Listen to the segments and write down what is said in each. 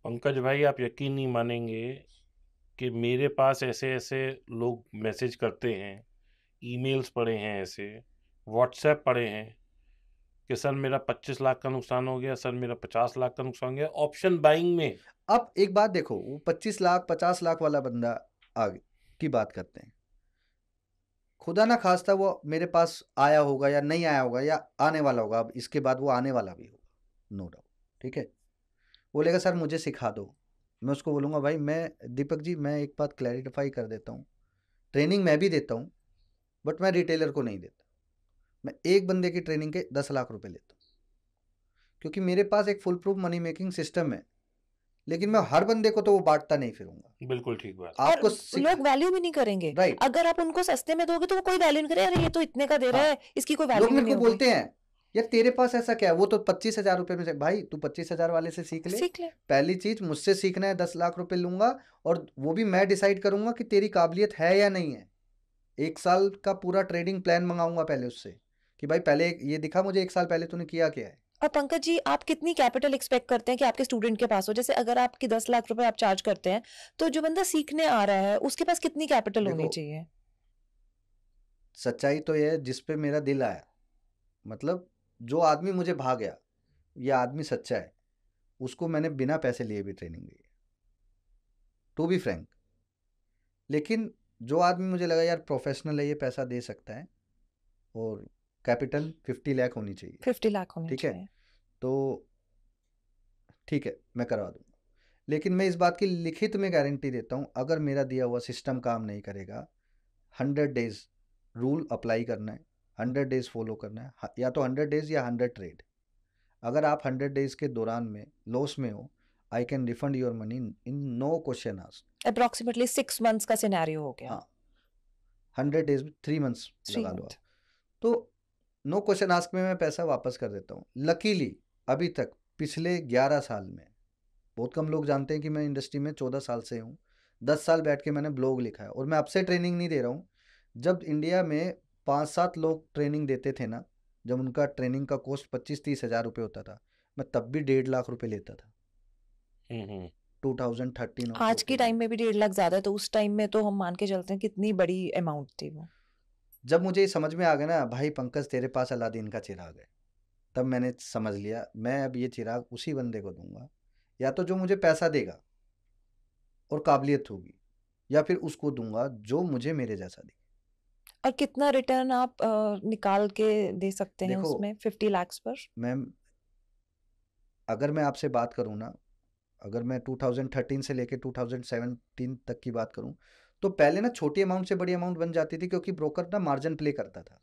पंकज भाई, आप यकीन नहीं मानेंगे कि मेरे पास ऐसे ऐसे लोग मैसेज करते हैं, ईमेल्स पड़े हैं, ऐसे व्हाट्सएप पड़े हैं कि सर मेरा 25 लाख का नुकसान हो गया, सर मेरा 50 लाख का नुकसान हो गया ऑप्शन बाइंग में। अब एक बात देखो, वो 25 लाख 50 लाख वाला बंदा आगे की बात करते हैं, खुदा ना खास्ता वो मेरे पास आया होगा या नहीं आया होगा या आने वाला होगा, अब इसके बाद वो आने वाला भी होगा, नो डाउट, ठीक है। बोलेगा सर मुझे सिखा दो, मैं उसको बोलूँगा भाई मैं दीपक जी मैं एक बात क्लैरिफाई कर देता हूँ, ट्रेनिंग मैं भी देता हूँ बट मैं रिटेलर को नहीं देता, मैं एक बंदे की ट्रेनिंग के 10 लाख रुपए लेता हूँ, क्योंकि मेरे पास एक full proof money making system है, लेकिन मैं हर बंदे को तो वो बांटता नहीं फिरूंगा। बिल्कुल ठीक बात। और आपको लोग वैल्यू भी नहीं करेंगे। राइट, अगर आप उनको सस्ते में दोगे तो वो कोई वैल्यू नहीं करे, अरे ये तो इतने का दे रहा हाँ, है, इसकी कोई लोग वैल्यू मेरे नहीं को होगी। बोलते हैं यार तेरे पास ऐसा क्या है, वो तो 25,000 रुपए में से, भाई तू 25,000 वाले से सीख ले, सीख ले। पहली चीज मुझसे सीखना है, 10 लाख रुपए लूंगा और वो भी मैं डिसाइड करूंगा कि तेरी काबिलियत है या नहीं है। 1 साल का पूरा ट्रेडिंग प्लान मंगाऊंगा पहले उससे कि भाई पहले ये दिखा मुझे 1 साल पहले तूने किया क्या है। और पंकज जी, आप कितनी कैपिटल एक्सपेक्ट करते हैं कि आपके स्टूडेंट के पास हो? जैसे अगर आपकी 10 लाख रुपए आप चार्ज करते हैं, तो जो बंदा सीखने आ रहा है उसके पास कितनी कैपिटल होनी देखो चाहिए? सच्चाई तो ये है जिस पे मेरा दिल आया, मतलब जो आदमी मुझे भा गया, ये आदमी सच्चा है, उसको मैंने बिना पैसे लिए भी ट्रेनिंग दी है, टू बी फ्रैंक। लेकिन जो आदमी मुझे लगा यार प्रोफेशनल है, ये पैसा दे सकता है, और कैपिटल 50 लाख होनी चाहिए, 50 लाख होनी ठीक है, चाहिए। तो ठीक है मैं करवा दूंगा। लेकिन मैं इस बात की लिखित में गारंटी देता हूँ, अगर मेरा दिया हुआ सिस्टम काम नहीं करेगा, 100 डेज रूल अप्लाई करना है, 100 डेज फॉलो करना है, या तो 100 डेज या 100 ट्रेड। अगर आप 100 डेज के दौरान में लॉस में हो, I can refund your money in no question asked. Approximately 6 months का सिनेरियो हो गया। हाँ, 100 डेज में 3 मंथ्स 3 लगा लो आप, मंथ। तो नो क्वेश्चन आस्क में मैं पैसा वापस कर देता हूँ। लकीली अभी तक पिछले 11 साल में, बहुत कम लोग जानते हैं कि मैं इंडस्ट्री में 14 साल से हूँ, 10 साल बैठ के मैंने ब्लॉग लिखा है, और मैं अब से ट्रेनिंग नहीं दे रहा हूँ। जब इंडिया में 5-7 लोग ट्रेनिंग देते थे ना, जब उनका ट्रेनिंग का कॉस्ट 25-30 हज़ार रुपये होता था, मैं तब भी 1.5 लाख रुपए लेता था, 2013 और आज के 14 टाइम में। में भी 1.5 लाख ज्यादा है, तो उस टाइम में तो हम मान के चलते हैं कितनी बड़ी अमाउंट थी वो। जब मुझे ये समझ में आ गया ना भाई पंकज तेरे पास अलादीन का चिराग है, तब मैंने समझ लिया मैं अब ये चिराग उसी बंदे को दूंगा, या तो जो मुझे पैसा देगा और काबिलियत होगी, या फिर उसको दूंगा जो मुझे मेरे जैसा देगा। और कितना रिटर्न आप निकाल के दे सकते हैं देखो उसमें 50 लाख पर? मैम, अगर मैं आपसे बात करूँ ना, अगर मैं 2013 से लेके 2017 तक की बात करूँ, तो पहले ना छोटी अमाउंट से बड़ी अमाउंट बन जाती थी, क्योंकि ब्रोकर ना मार्जिन प्ले करता था,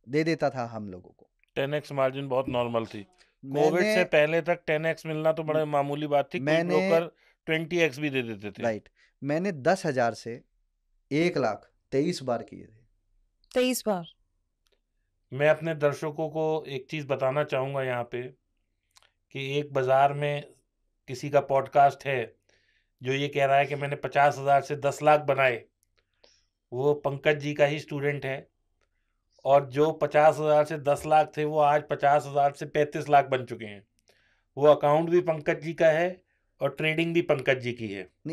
दे देता था हम लोगों को। 10x मार्जिन बहुत नॉर्मल थी। कोविड मैंने से पहले तक 10x मिलना तो बड़े मामूली बात थी, कुछ मैंने ब्रोकर 20x भी दे देते थे। राइट, मैंने 10,000 से 1 लाख 23 बार किए थे। 23 बार? मैं अपने दर्शकों को एक चीज़ बताना चाहूँगा यहाँ पे कि एक बाज़ार में किसी का पॉडकास्ट है जो ये कह रहा है कि मैंने 50,000 से 10 लाख बनाए, वो पंकज जी का ही स्टूडेंट है। और जो 50,000 से 10 लाख थे वो आज 50,000 से 35 लाख बन चुके हैं। वो अकाउंट भी पंकज जी का है और ट्रेडिंग भी पंकज जी की है। नहीं